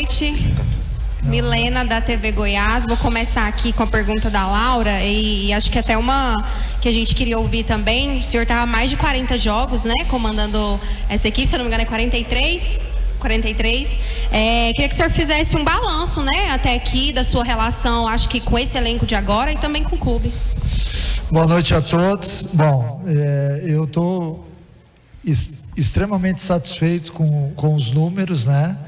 noite. Milena, da TV Goiás. Vou começar aqui com a pergunta da Laura, e acho que até uma que a gente queria ouvir também. O senhor está há mais de 40 jogos, né, comandando essa equipe, se eu não me engano é 43. Queria que o senhor fizesse um balanço, né, até aqui, da sua relação, acho que com esse elenco de agora e também com o clube. Boa noite a todos. Bom, eu estou extremamente satisfeito com os números, né?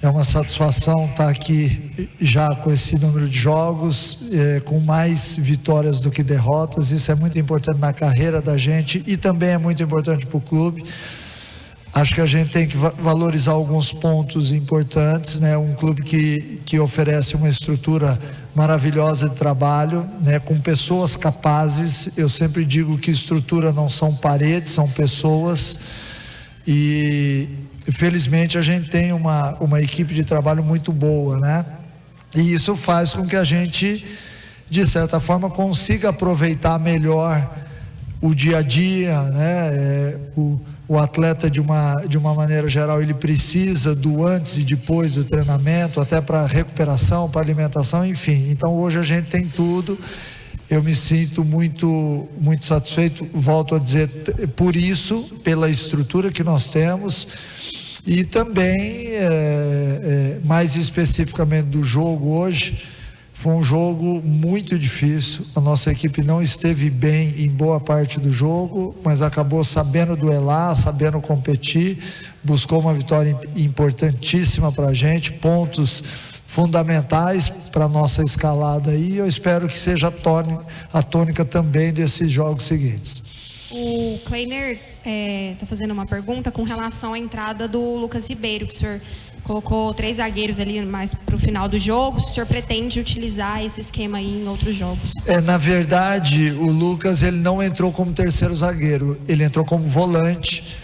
É uma satisfação estar aqui já com esse número de jogos, com mais vitórias do que derrotas. Isso é muito importante na carreira da gente e também é muito importante para o clube. Acho que a gente tem que valorizar alguns pontos importantes, né? Um clube que oferece uma estrutura maravilhosa de trabalho, né? Com pessoas capazes. Eu sempre digo que estrutura não são paredes, são pessoas. E felizmente a gente tem uma equipe de trabalho muito boa, né? E isso faz com que a gente, de certa forma, consiga aproveitar melhor o dia a dia, né? O atleta, de uma maneira geral, ele precisa do antes e depois do treinamento, até para recuperação, para alimentação, enfim. Então hoje a gente tem tudo. Eu me sinto muito, muito satisfeito, volto a dizer, por isso, pela estrutura que nós temos. E também, mais especificamente do jogo hoje, foi um jogo muito difícil. A nossa equipe não esteve bem em boa parte do jogo, mas acabou sabendo duelar, sabendo competir, buscou uma vitória importantíssima para a gente, pontos fundamentais para a nossa escalada aí. Eu espero que seja a tônica também desses jogos seguintes. O Kleiner está fazendo uma pergunta com relação à entrada do Lucas Ribeiro, que o senhor colocou 3 zagueiros ali mais para o final do jogo. Se o senhor pretende utilizar esse esquema aí em outros jogos? Na verdade, o Lucas, ele não entrou como terceiro zagueiro, ele entrou como volante,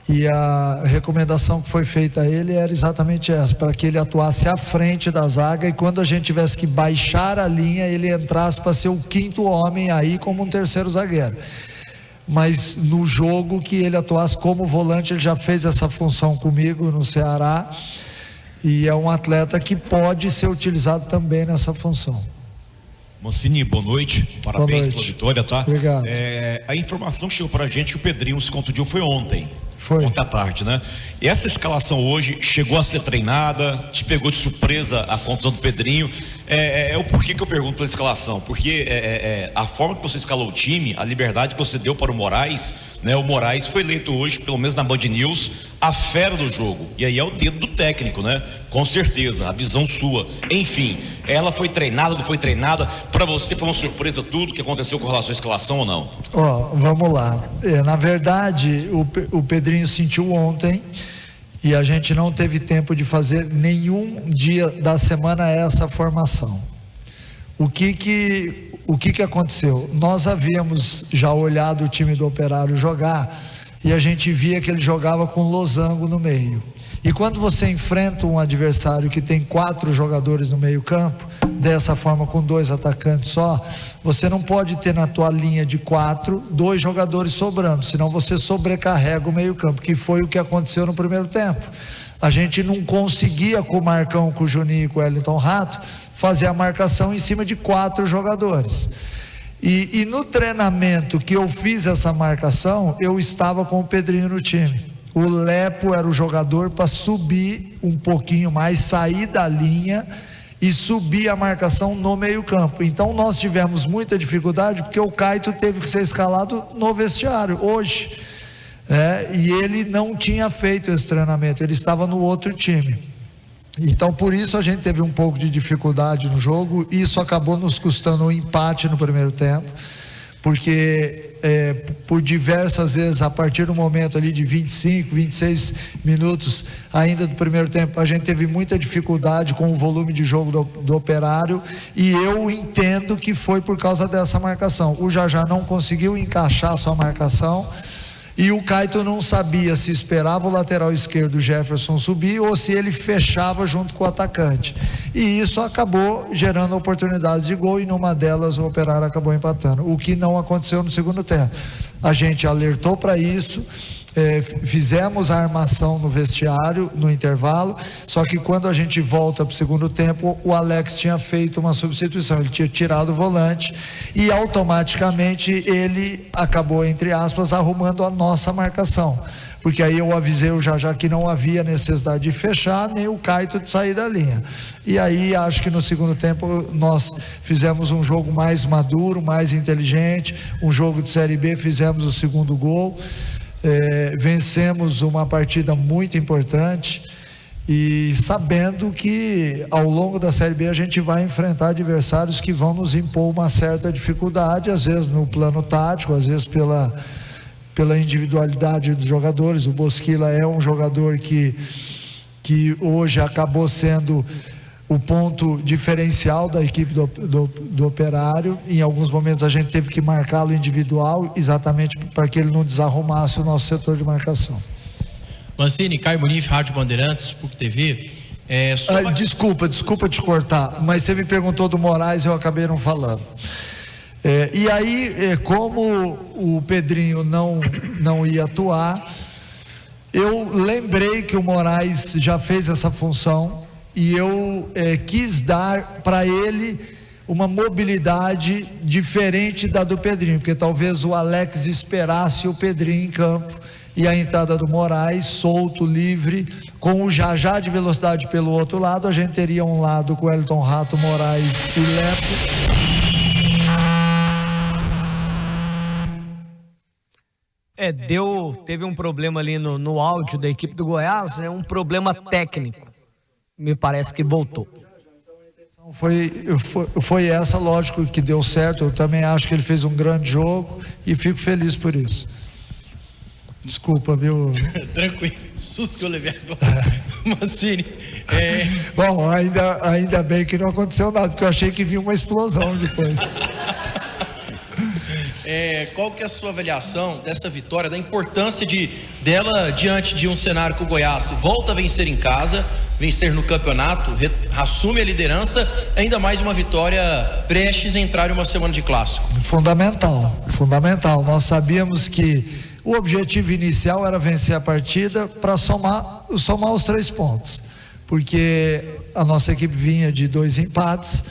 e a recomendação que foi feita a ele era exatamente essa, para que ele atuasse à frente da zaga, e quando a gente tivesse que baixar a linha, ele entrasse para ser o 5º homem aí como um terceiro zagueiro. Mas no jogo que ele atuasse como volante, ele já fez essa função comigo no Ceará, e é um atleta que pode ser utilizado também nessa função. Mancini, boa noite, parabéns pela vitória, tá? Obrigado. A informação que chegou pra gente que o Pedrinho se contundiu foi ontem. Foi. Ontem à tarde, né? E essa escalação hoje chegou a ser treinada, te pegou de surpresa a contusão do Pedrinho. O porquê que eu pergunto pela escalação, porque a forma que você escalou o time, a liberdade que você deu para o Moraes, né? O Moraes foi eleito hoje, pelo menos na Band News, a fera do jogo, e aí é o dedo do técnico, né? Com certeza, a visão sua. Enfim, ela foi treinada, não foi treinada? Para você foi uma surpresa tudo que aconteceu com relação à escalação ou não? Vamos lá. Na verdade, o Pedrinho sentiu ontem, e a gente não teve tempo de fazer nenhum dia da semana essa formação. O que aconteceu? Nós havíamos já olhado o time do Operário jogar, e a gente via que ele jogava com losango no meio. E quando você enfrenta um adversário que tem 4 jogadores no meio campo, dessa forma, com 2 atacantes só, você não pode ter na tua linha de 4, 2 jogadores sobrando, senão você sobrecarrega o meio campo, que foi o que aconteceu no primeiro tempo. A gente não conseguia, com o Marcão, com o Juninho e com o Wellington Rato, fazer a marcação em cima de 4 jogadores. E no treinamento que eu fiz essa marcação, eu estava com o Pedrinho no time. O Lepo era o jogador para subir um pouquinho mais, sair da linha e subir a marcação no meio campo. Então nós tivemos muita dificuldade, porque o Caito teve que ser escalado no vestiário hoje, e ele não tinha feito esse treinamento, ele estava no outro time. Então por isso a gente teve um pouco de dificuldade no jogo. Isso acabou nos custando um empate no primeiro tempo, porque por diversas vezes, a partir do momento ali de 25, 26 minutos ainda do primeiro tempo, a gente teve muita dificuldade com o volume de jogo do Operário, e eu entendo que foi por causa dessa marcação. O Jajá não conseguiu encaixar sua marcação, e o Caito não sabia se esperava o lateral esquerdo, Jefferson, subir, ou se ele fechava junto com o atacante, e isso acabou gerando oportunidades de gol, e numa delas o Operário acabou empatando, o que não aconteceu no segundo tempo. A gente alertou para isso, fizemos a armação no vestiário, no intervalo, só que quando a gente volta para o segundo tempo, o Alex tinha feito uma substituição, ele tinha tirado o volante e automaticamente ele acabou, entre aspas, arrumando a nossa marcação, porque aí eu avisei o Jajá que não havia necessidade de fechar, nem o Caito de sair da linha, e aí acho que no segundo tempo nós fizemos um jogo mais maduro, mais inteligente, um jogo de Série B, fizemos o segundo gol, vencemos uma partida muito importante e sabendo que ao longo da Série B a gente vai enfrentar adversários que vão nos impor uma certa dificuldade, às vezes no plano tático, às vezes pela individualidade dos jogadores. O Bosquila é um jogador que hoje acabou sendo o ponto diferencial da equipe do Operário. Em alguns momentos a gente teve que marcá-lo individual, exatamente para que ele não desarrumasse o nosso setor de marcação. Mancini, Caio Bonif, Rádio Bandeirantes, PUC TV. Desculpa te cortar, mas você me perguntou do Moraes e eu acabei não falando. E aí, como o Pedrinho não ia atuar, eu lembrei que o Moraes já fez essa função e eu quis dar para ele uma mobilidade diferente da do Pedrinho, porque talvez o Alex esperasse o Pedrinho em campo e a entrada do Moraes solto, livre, com o Jajá de velocidade pelo outro lado. A gente teria um lado com o Elton Rato, Moraes e Lepo. Teve um problema ali no áudio da equipe do Goiás, um problema técnico. Me parece que voltou. Foi essa, lógico que deu certo. Eu também acho que ele fez um grande jogo e fico feliz por isso. Desculpa, viu? Tranquilo, susto que eu levei agora. Mancini. Bom, ainda bem que não aconteceu nada, porque eu achei que vinha uma explosão depois. Qual que é a sua avaliação dessa vitória, da importância dela diante de um cenário que o Goiás volta a vencer em casa, vencer no campeonato, assume a liderança, ainda mais uma vitória prestes a entrar em uma semana de clássico? Fundamental. Nós sabíamos que o objetivo inicial era vencer a partida para somar os 3 pontos, porque a nossa equipe vinha de 2 empates.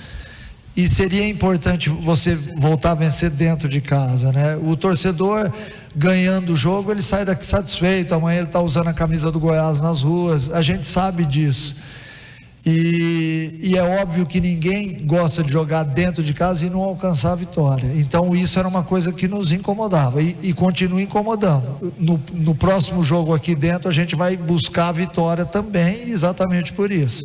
E seria importante você voltar a vencer dentro de casa, né? O torcedor ganhando o jogo, ele sai daqui satisfeito. Amanhã ele está usando a camisa do Goiás nas ruas, a gente sabe disso. E é óbvio que ninguém gosta de jogar dentro de casa e não alcançar a vitória. Então isso era uma coisa que nos incomodava e continua incomodando. No próximo jogo aqui dentro a gente vai buscar a vitória também, exatamente por isso.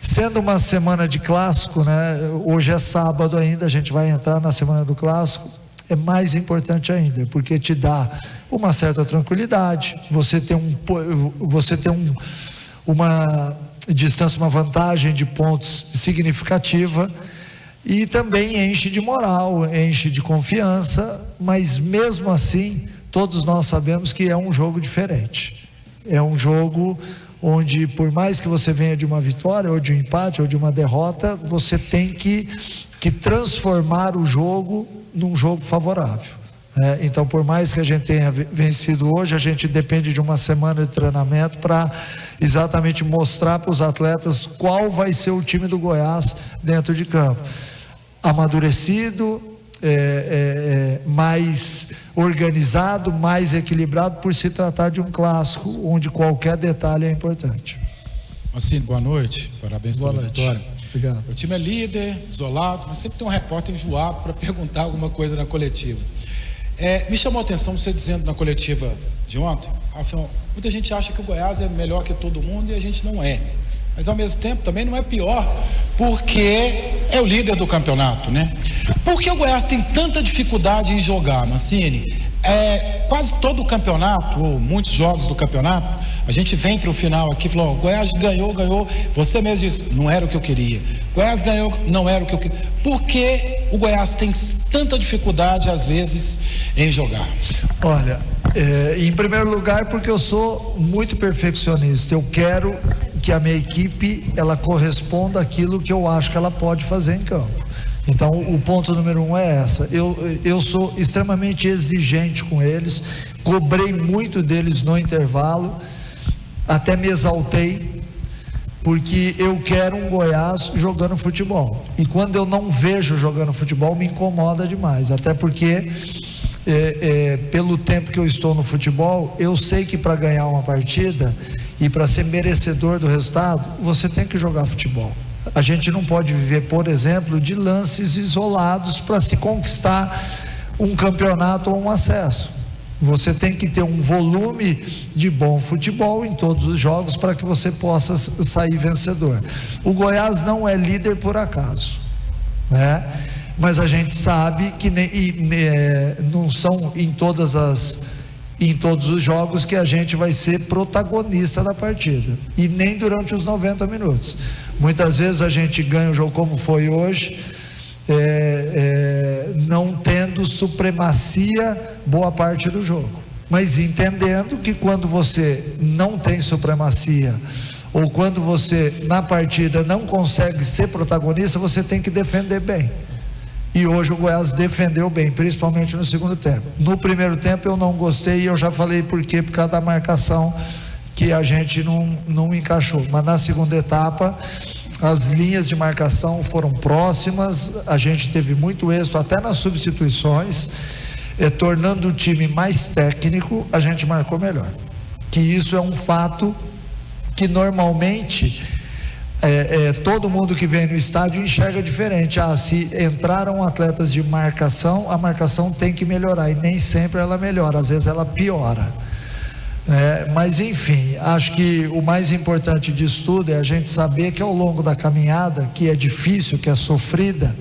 Sendo uma semana de clássico, né? Hoje é sábado ainda, a gente vai entrar na semana do clássico. É mais importante ainda, porque te dá uma certa tranquilidade. Você tem uma distância, uma vantagem de pontos significativa e também enche de moral, enche de confiança. Mas mesmo assim, todos nós sabemos que é um jogo diferente. É um jogo onde, por mais que você venha de uma vitória ou de um empate ou de uma derrota, você tem que transformar o jogo num jogo favorável, né? Então, por mais que a gente tenha vencido hoje, a gente depende de uma semana de treinamento para exatamente mostrar para os atletas qual vai ser o time do Goiás dentro de campo, amadurecido, mais organizado, mais equilibrado, por se tratar de um clássico onde qualquer detalhe é importante. Mancini, boa noite, parabéns pela vitória. Obrigado. O time é líder, isolado, mas sempre tem um repórter enjoado para perguntar alguma coisa na coletiva. Me chamou a atenção você dizendo na coletiva de ontem, muita gente acha que o Goiás é melhor que todo mundo e a gente não é. Mas ao mesmo tempo também não é pior, porque é o líder do campeonato, né? Por que o Goiás tem tanta dificuldade em jogar, Mancini? Quase todo o campeonato, ou muitos jogos do campeonato, a gente vem para o final aqui e falou: Goiás ganhou, você mesmo disse, não era o que eu queria. Goiás ganhou, não era o que eu queria. Por que o Goiás tem tanta dificuldade às vezes em jogar? Olha, em primeiro lugar, porque eu sou muito perfeccionista. Eu quero que a minha equipe ela corresponda àquilo que eu acho que ela pode fazer em campo. Então o ponto número 1 é essa. Eu sou extremamente exigente com eles, cobrei muito deles no intervalo, até me exaltei, porque eu quero um Goiás jogando futebol, e quando eu não vejo jogando futebol me incomoda demais, até porque pelo tempo que eu estou no futebol, eu sei que para ganhar uma partida e para ser merecedor do resultado, você tem que jogar futebol. A gente não pode viver, por exemplo, de lances isolados para se conquistar um campeonato ou um acesso. Você tem que ter um volume de bom futebol em todos os jogos para que você possa sair vencedor. O Goiás não é líder por acaso, né? Mas a gente sabe que não são em todos os jogos que a gente vai ser protagonista da partida, e nem durante os 90 minutos. Muitas vezes a gente ganha o jogo como foi hoje, não tendo supremacia boa parte do jogo, mas entendendo que quando você não tem supremacia, ou quando você na partida não consegue ser protagonista, você tem que defender bem. E hoje o Goiás defendeu bem, principalmente no segundo tempo. No primeiro tempo eu não gostei, e eu já falei por quê, por causa da marcação que a gente não encaixou. Mas na segunda etapa, as linhas de marcação foram próximas, a gente teve muito êxito até nas substituições, tornando o time mais técnico, a gente marcou melhor. Que isso é um fato que normalmente todo mundo que vem no estádio enxerga diferente. Se entraram atletas de marcação, a marcação tem que melhorar, e nem sempre ela melhora, às vezes ela piora, mas enfim, acho que o mais importante disso tudo é a gente saber que ao longo da caminhada, que é difícil, que é sofrida,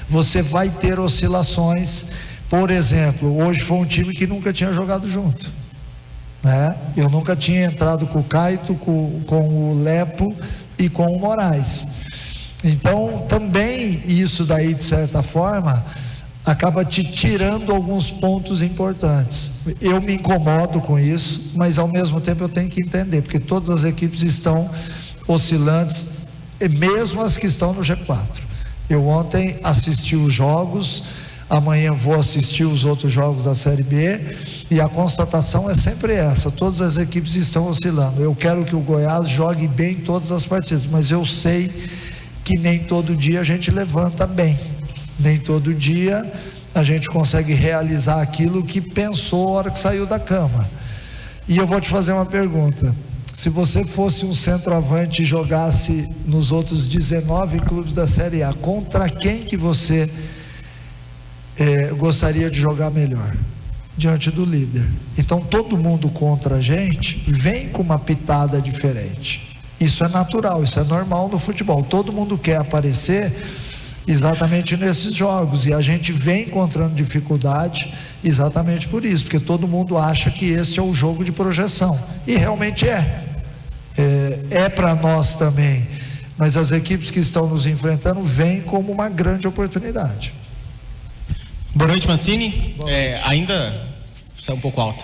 você vai ter oscilações. Por exemplo, hoje foi um time que nunca tinha jogado junto, né? Eu nunca tinha entrado com o Caito, com o Lepo e com o Moraes. Então também isso daí, de certa forma, acaba te tirando alguns pontos importantes. Eu me incomodo com isso, mas ao mesmo tempo eu tenho que entender, porque todas as equipes estão oscilantes, mesmo as que estão no G4. Eu ontem assisti os jogos, amanhã vou assistir os outros jogos da Série B, e a constatação é sempre essa: todas as equipes estão oscilando. Eu quero que o Goiás jogue bem em todas as partidas, mas eu sei que nem todo dia a gente levanta bem, nem todo dia a gente consegue realizar aquilo que pensou a hora que saiu da cama. E eu vou te fazer uma pergunta: se você fosse um centroavante e jogasse nos outros 19 clubes da Série A, contra quem que você gostaria de jogar melhor? Diante do líder. Então todo mundo contra a gente vem com uma pitada diferente. Isso é natural, isso é normal no futebol. Todo mundo quer aparecer exatamente nesses jogos, e a gente vem encontrando dificuldade exatamente por isso, porque todo mundo acha que esse é o jogo de projeção, e realmente é para nós também, mas as equipes que estão nos enfrentando vêm como uma grande oportunidade. Boa noite, Mancini. Ainda saiu um pouco alto.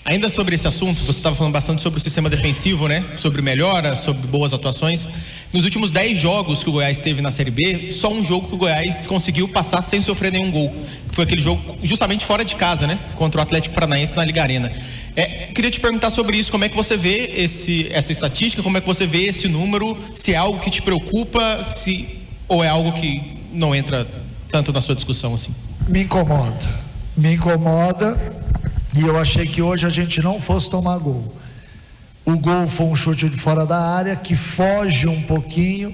Ainda sobre esse assunto, você estava falando bastante sobre o sistema defensivo, né? Sobre melhora, sobre boas atuações. Nos últimos 10 jogos que o Goiás teve na Série B, só um jogo que o Goiás conseguiu passar sem sofrer nenhum gol, que foi aquele jogo justamente fora de casa, né? Contra o Atlético Paranaense na Liga Arena. Queria te perguntar sobre isso: como é que você vê essa estatística, como é que você vê esse número, se é algo que te preocupa, ou é algo que não entra tanto na sua discussão assim? Me incomoda, e eu achei que hoje a gente não fosse tomar gol. O gol foi um chute de fora da área que foge um pouquinho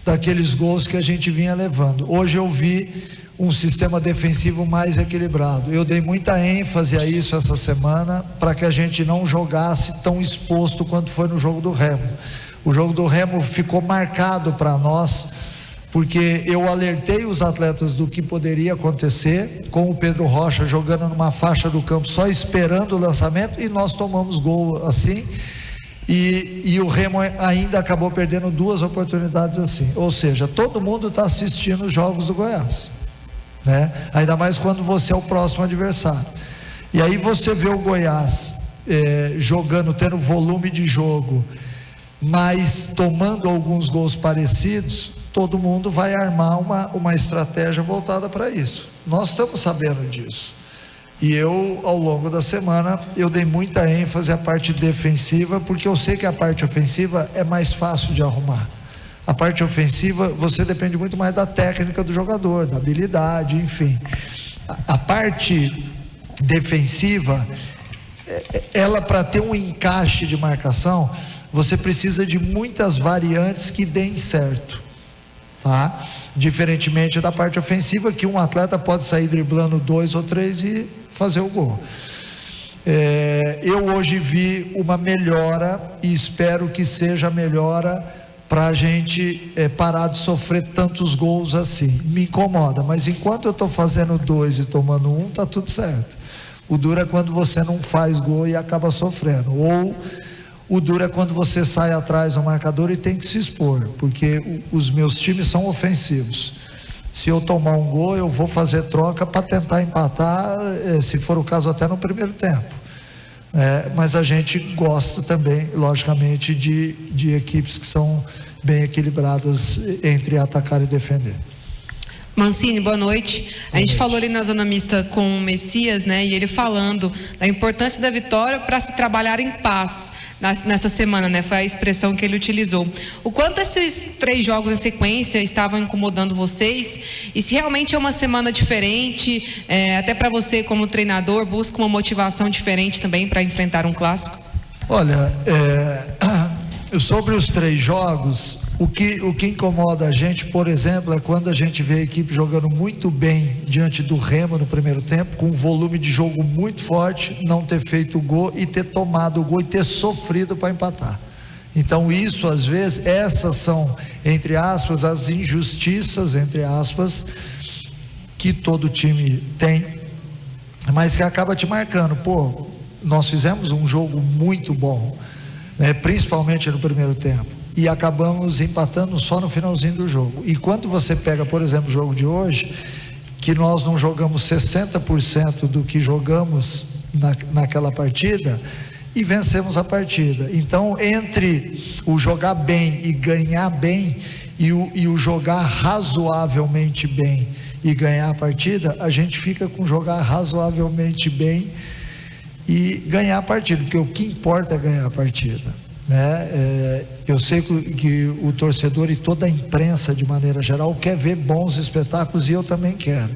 daqueles gols que a gente vinha levando. Hoje eu vi um sistema defensivo mais equilibrado. Eu dei muita ênfase a isso essa semana, para que a gente não jogasse tão exposto quanto foi no jogo do Remo. O jogo do Remo ficou marcado para nós, porque eu alertei os atletas do que poderia acontecer, com o Pedro Rocha jogando numa faixa do campo só esperando o lançamento, e nós tomamos gol assim, e o Remo ainda acabou perdendo 2 oportunidades assim. Ou seja, todo mundo está assistindo os jogos do Goiás, né? Ainda mais quando você é o próximo adversário, e aí você vê o Goiás jogando, tendo volume de jogo, mas tomando alguns gols parecidos. Todo mundo vai armar uma estratégia voltada para isso. Nós estamos sabendo disso. E eu, ao longo da semana, eu dei muita ênfase à parte defensiva, porque eu sei que a parte ofensiva é mais fácil de arrumar. A parte ofensiva, você depende muito mais da técnica do jogador, da habilidade, enfim. A parte defensiva, ela, para ter um encaixe de marcação, você precisa de muitas variantes que deem certo, tá? Diferentemente da parte ofensiva, que um atleta pode sair driblando 2 ou 3 e fazer o gol. Eu hoje vi uma melhora e espero que seja melhora para a gente parar de sofrer tantos gols assim. Me incomoda, mas enquanto eu estou fazendo 2 e tomando 1, tá tudo certo. O duro é quando você não faz gol e acaba sofrendo, ou o duro é quando você sai atrás do marcador e tem que se expor, porque os meus times são ofensivos. Se eu tomar um gol, eu vou fazer troca para tentar empatar, se for o caso até no primeiro tempo. Mas a gente gosta também, logicamente, de equipes que são bem equilibradas entre atacar e defender. Mancini, boa noite. A gente falou ali na zona mista com o Messias, né? E ele falando da importância da vitória para se trabalhar em paz nessa semana, né? Foi a expressão que ele utilizou. O quanto esses 3 jogos em sequência estavam incomodando vocês? E se realmente é uma semana diferente, até para você como treinador, busca uma motivação diferente também para enfrentar um clássico? Olha, sobre os 3 jogos, o que incomoda a gente, por exemplo, é quando a gente vê a equipe jogando muito bem diante do Remo no primeiro tempo, com um volume de jogo muito forte, não ter feito o gol e ter tomado o gol e ter sofrido para empatar. Então isso, às vezes, essas são, entre aspas, as injustiças, entre aspas, que todo time tem, mas que acaba te marcando. Pô, nós fizemos um jogo muito bom, né, principalmente no primeiro tempo, e acabamos empatando só no finalzinho do jogo. E quando você pega, por exemplo, o jogo de hoje, que nós não jogamos 60% do que jogamos naquela partida, e vencemos a partida. Então, entre o jogar bem e ganhar bem, e o jogar razoavelmente bem e ganhar a partida, a gente fica com jogar razoavelmente bem e ganhar a partida, porque o que importa é ganhar a partida, né? Eu sei que o torcedor e toda a imprensa de maneira geral quer ver bons espetáculos, e eu também quero.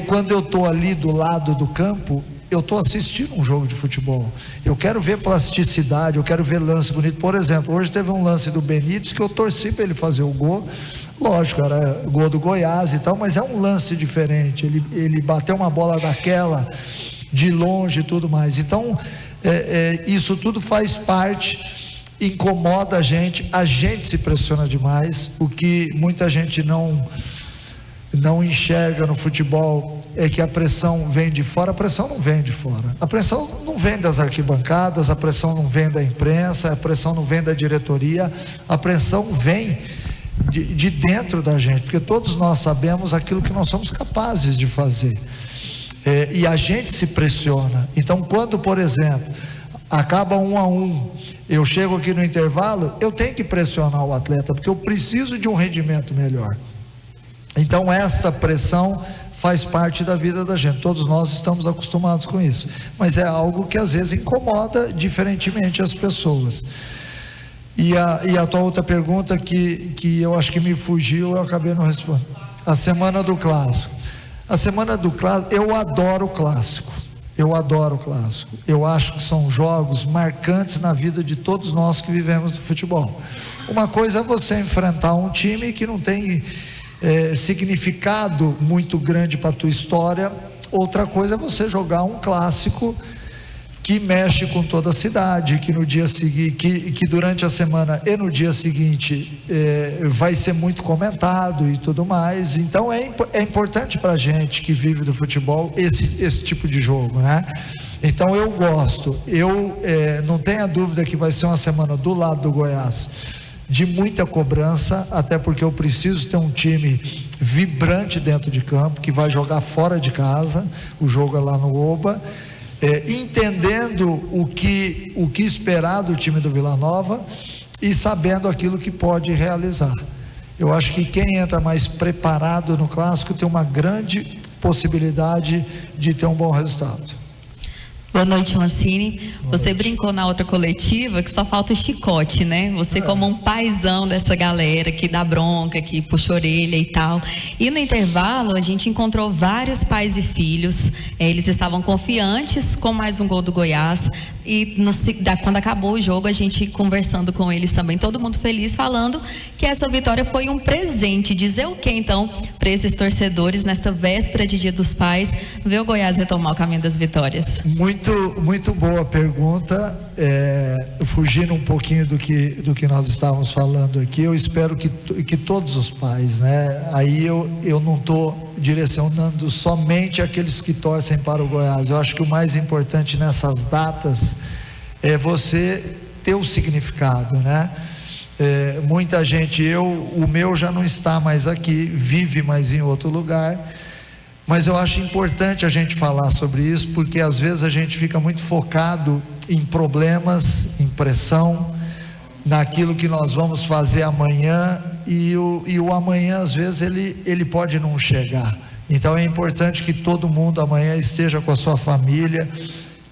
Quando eu estou ali do lado do campo, eu estou assistindo um jogo de futebol, eu quero ver plasticidade, eu quero ver lance bonito. Por exemplo, hoje teve um lance do Benítez que eu torci para ele fazer o gol. Lógico, era gol do Goiás e tal, mas é um lance diferente. Ele bateu uma bola daquela de longe e tudo mais. Então isso tudo faz parte, incomoda a gente se pressiona demais. O que muita gente não enxerga no futebol é que a pressão vem de fora. A pressão não vem de fora, a pressão não vem das arquibancadas, a pressão não vem da imprensa, a pressão não vem da diretoria, a pressão vem de dentro da gente, porque todos nós sabemos aquilo que nós somos capazes de fazer. E a gente se pressiona. Então, quando, por exemplo, acaba 1-1, eu chego aqui no intervalo, eu tenho que pressionar o atleta, porque eu preciso de um rendimento melhor. Então, essa pressão faz parte da vida da gente, todos nós estamos acostumados com isso, mas é algo que às vezes incomoda diferentemente as pessoas. E a tua outra pergunta, que eu acho que me fugiu, eu acabei não respondendo. A semana do clássico. A semana do clássico, eu adoro o clássico. Eu acho que são jogos marcantes na vida de todos nós que vivemos no futebol. Uma coisa é você enfrentar um time que não tem significado muito grande para a tua história. Outra coisa é você jogar um clássico que mexe com toda a cidade, que no dia seguinte, que durante a semana e no dia seguinte vai ser muito comentado e tudo mais. Então é importante para a gente que vive do futebol esse tipo de jogo, né? Então eu gosto, não tenha dúvida que vai ser uma semana do lado do Goiás de muita cobrança, até porque eu preciso ter um time vibrante dentro de campo, que vai jogar fora de casa, o jogo é lá no Oba, entendendo o que esperar do time do Vila Nova e sabendo aquilo que pode realizar. Eu acho que quem entra mais preparado no clássico tem uma grande possibilidade de ter um bom resultado. Boa noite, Mancini. Você brincou na outra coletiva que só falta o chicote, né? Você como um paizão dessa galera que dá bronca, que puxa a orelha e tal. E no intervalo a gente encontrou vários pais e filhos. Eles estavam confiantes com mais um gol do Goiás. E quando acabou o jogo, a gente conversando com eles também, todo mundo feliz, falando que essa vitória foi um presente. Dizer o que então para esses torcedores nesta véspera de Dia dos Pais, ver o Goiás retomar o caminho das vitórias? Muito boa pergunta. Fugindo um pouquinho do que nós estávamos falando aqui, eu espero que todos os pais, né? Aí eu não estou direcionando somente aqueles que torcem para o Goiás. Eu acho que o mais importante nessas datas é você ter o significado, né? Muita gente, o meu já não está mais aqui, vive mais em outro lugar. Mas eu acho importante a gente falar sobre isso, porque às vezes a gente fica muito focado em problemas, em pressão, naquilo que nós vamos fazer amanhã, e o amanhã às vezes ele pode não chegar. Então é importante que todo mundo amanhã esteja com a sua família,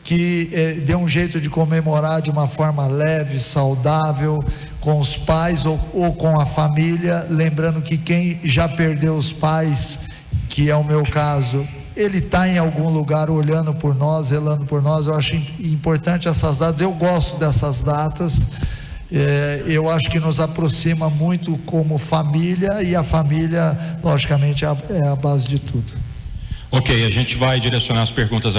que dê um jeito de comemorar de uma forma leve, saudável, com os pais ou com a família, lembrando que quem já perdeu os pais, que é o meu caso, ele está em algum lugar olhando por nós, zelando por nós. Eu acho importante essas datas, eu gosto dessas datas, eu acho que nos aproxima muito como família, e a família, logicamente, é a base de tudo. Ok, a gente vai direcionar as perguntas agora.